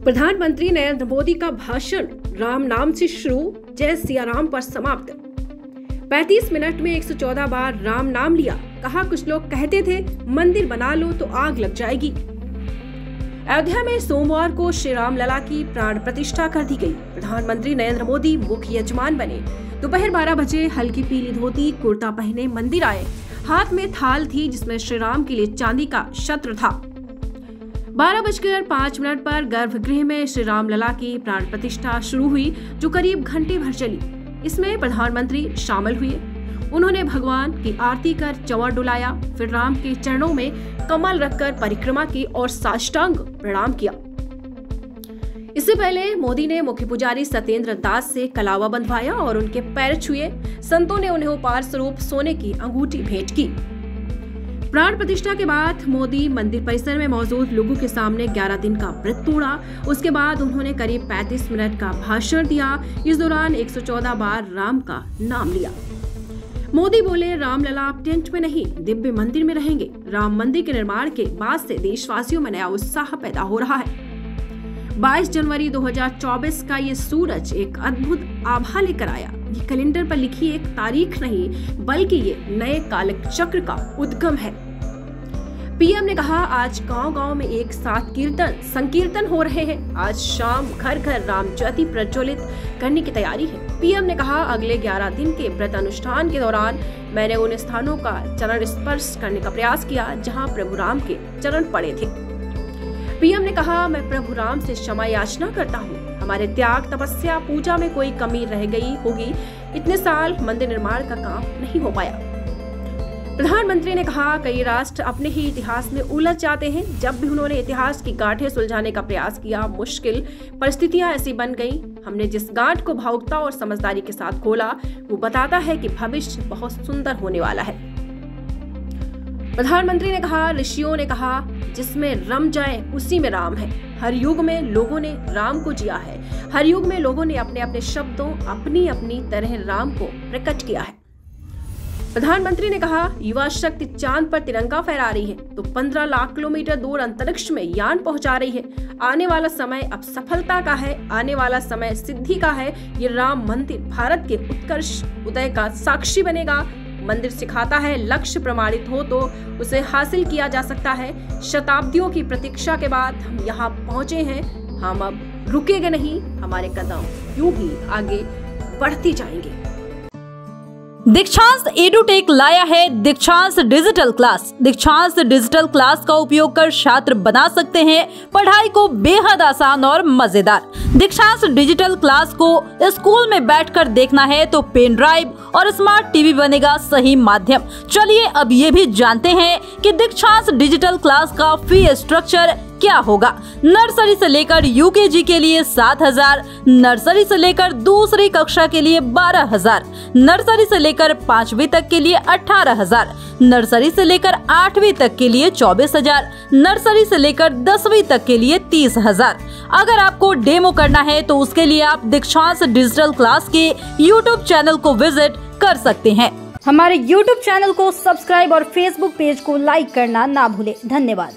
प्रधानमंत्री नरेंद्र मोदी का भाषण राम नाम से शुरू, जय सिया राम पर समाप्त। 35 मिनट में 114 बार राम नाम लिया। कहा, कुछ लोग कहते थे मंदिर बना लो तो आग लग जाएगी। अयोध्या में सोमवार को श्री राम लला की प्राण प्रतिष्ठा कर दी गई। प्रधानमंत्री नरेंद्र मोदी मुख्य यजमान बने। दोपहर 12 बजे हल्की पीली धोती कुर्ता पहने मंदिर आए। हाथ में थाल थी जिसमें श्री राम के लिए चांदी का छत्र था। 12:05 पर गर्भगृह में श्री राम लला की प्राण प्रतिष्ठा शुरू हुई, जो करीब घंटे भर चली। इसमें प्रधानमंत्री शामिल हुए। उन्होंने भगवान की आरती कर चंवर डुलाया, फिर राम के चरणों में कमल रखकर परिक्रमा की और साष्टांग प्रणाम किया। इससे पहले मोदी ने मुख्य पुजारी सत्येंद्र दास से कलावा बंधवाया और उनके पैर छुए। संतों ने उन्हें उपहार स्वरूप सोने की अंगूठी भेंट की। प्राण प्रतिष्ठा के बाद मोदी मंदिर परिसर में मौजूद लोगों के सामने 11 दिन का व्रत तोड़ा। उसके बाद उन्होंने करीब 35 मिनट का भाषण दिया। इस दौरान 114 बार राम का नाम लिया। मोदी बोले, राम लला आप टेंट में नहीं, दिव्य मंदिर में रहेंगे। राम मंदिर के निर्माण के बाद से देशवासियों में नया उत्साह पैदा हो रहा है। 22 जनवरी 2024 का ये सूरज एक अद्भुत आभा लेकर आया। ये कैलेंडर पर लिखी एक तारीख नहीं, बल्कि ये नए कालिक चक्र का उद्गम है। पीएम ने कहा, आज गांव-गांव में एक साथ संकीर्तन हो रहे हैं। आज शाम घर घर राम ज्योति प्रज्वलित करने की तैयारी है। पीएम ने कहा, अगले 11 दिन के व्रत अनुष्ठान के दौरान मैंने उन स्थानों का चरण स्पर्श करने का प्रयास किया जहां प्रभु राम के चरण पड़े थे। पीएम ने कहा, मैं प्रभु राम से क्षमा याचना करता हूँ। हमारे त्याग, तपस्या, पूजा में कोई कमी रह गई होगी। इतने साल मंदिर निर्माण का काम नहीं हो पाया। प्रधानमंत्री ने कहा, कई राष्ट्र अपने ही इतिहास में उलझ जाते हैं। जब भी उन्होंने इतिहास की गांठें सुलझाने का प्रयास किया, मुश्किल परिस्थितियां ऐसी बन गईं। हमने जिस गांठ को भावुकता और समझदारी के साथ खोला, वो बताता है कि भविष्य बहुत सुंदर होने वाला है। प्रधानमंत्री ने कहा, ऋषियों ने कहा, जिसमें रम जाए उसी में राम है। हर युग में लोगों ने राम को जिया है। हर युग में लोगों ने अपने अपने शब्दों, अपनी अपनी तरह राम को प्रकट किया है। प्रधानमंत्री ने कहा, युवा शक्ति चांद पर तिरंगा फहरा रही है तो 15 लाख किलोमीटर दूर अंतरिक्ष में यान पहुंचा रही है। आने वाला समय अब सफलता का है, आने वाला समय सिद्धि का है। ये राम मंदिर भारत के उत्कर्ष उदय का साक्षी बनेगा। मंदिर सिखाता है, लक्ष्य प्रमाणित हो तो उसे हासिल किया जा सकता है। शताब्दियों की प्रतीक्षा के बाद हम यहाँ पहुंचे हैं। हम अब रुकेंगे नहीं, हमारे कदम यूं ही आगे बढ़ती जाएंगे। दीक्षांत एडुटेक लाया है दीक्षांत डिजिटल क्लास। दीक्षांत डिजिटल क्लास का उपयोग कर छात्र बना सकते हैं पढ़ाई को बेहद आसान और मजेदार। दीक्षांत डिजिटल क्लास को स्कूल में बैठकर देखना है तो पेन ड्राइव और स्मार्ट टीवी बनेगा सही माध्यम। चलिए अब ये भी जानते हैं कि दीक्षांत डिजिटल क्लास का फी स्ट्रक्चर क्या होगा। नर्सरी से लेकर यूकेजी के लिए 7,000, नर्सरी से लेकर दूसरी कक्षा के लिए 12,000, नर्सरी से लेकर 5वीं तक के लिए 18,000, नर्सरी से लेकर 8वीं तक के लिए 24,000, नर्सरी से लेकर 10वीं तक के लिए 30,000। अगर आपको डेमो करना है तो उसके लिए आप दीक्षांत डिजिटल क्लास के YouTube चैनल को विजिट कर सकते हैं। हमारे YouTube चैनल को सब्सक्राइब और Facebook पेज को लाइक करना ना भूले। धन्यवाद।